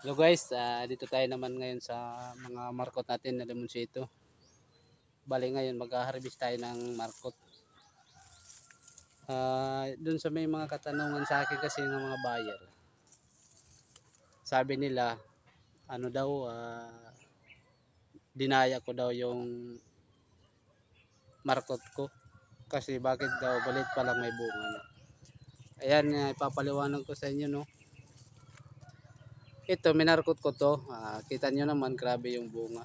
Hello guys, dito tayo naman ngayon sa mga markot natin na limonsito. Bali ngayon mag-harvest tayo ng markot. Dun sa may mga katanungan sa akin kasi ng mga buyer. Sabi nila, ano daw, dinaya ko daw yung markot ko. Kasi bakit daw balit pa lang may bunga na. Ayan, ipapaliwanag ko sa inyo, no. Ito, minarkot ko to. Kita nyo naman, grabe yung bunga.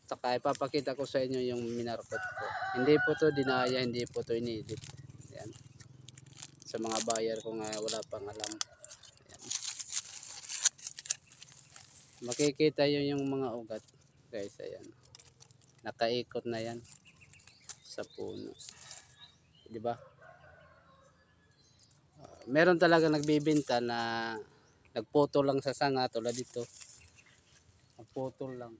Saka ipapakita ko sa inyo yung minarkot ko. Hindi po to dinaya, hindi po to inedit. Ayan. Sa mga buyer ko nga wala pang alam. Ayan. Makikita yun yung mga ugat. Guys, ayan. Nakaikot na yan sa puno. Di ba? Meron talaga nagbibenta na nagputol lang sa sanga tulad dito. Nagputol lang.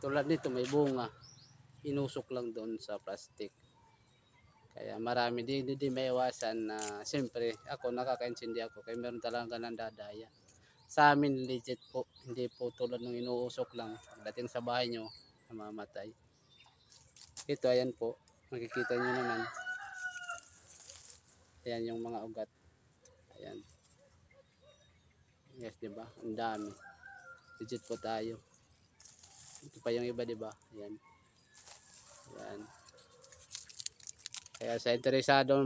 Tulad nito may bunga. Inusok lang doon sa plastic. Kaya marami di maiwasan na siyempre ako nakakaintindi ako kaya meron talaga ng dadaya. Sa amin legit po, hindi po tulad ng inuusok lang. Dating sa bahay nyo, namamatay. Ito ayan po, makikita nyo naman. Ayan yung mga ugat. Ayan. Yes, di ba? Ang dami. Legit po tayo. Ito pa yung iba, di ba? Ayan. Ayan. Kaya sa interesado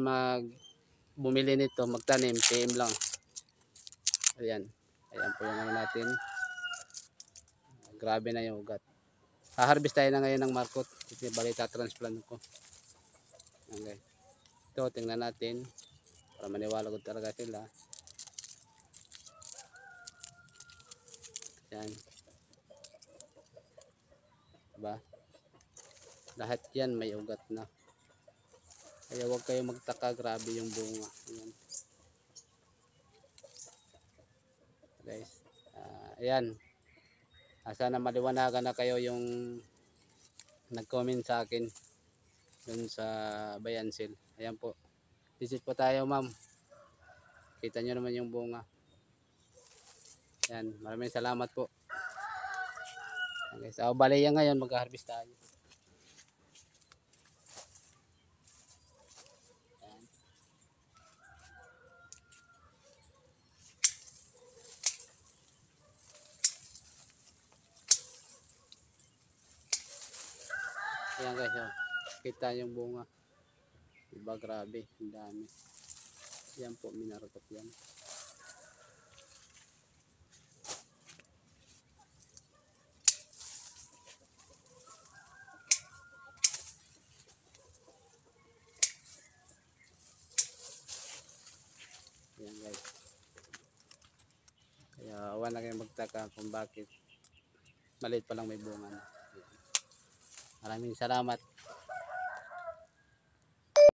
bumili nito, magtanim, PM lang. Ayan. Ayan po yung ano natin. Grabe na yung ugat. Harvest tayo na ngayon ng markot. Ito balita transplant ko. Okay. Ito, tingnan natin. Para maniwala ko talaga sila. Yan. Diba? Lahat yan may ugat na. Kaya huwag kayo magtaka, grabe yung bunga. Ayan. Guys. Ayan. Sana maliwanagan na kayo yung nag-comment sa akin dun sa Bayansil. Ayan po. Visit po tayo, ma'am. Kita nyo naman yung bunga. Ayan. Maraming salamat po. Okay. Sa Balaya ngayon, mag-harvest tayo. Ayan guys, oh. Kita yung bunga. Diba grabe, ang dami. Yan po, minarkot yan. Ayan guys. Kaya wala na kayong magtaka kung bakit maliit pa lang may bunga na. Ayan. Maraming salamat.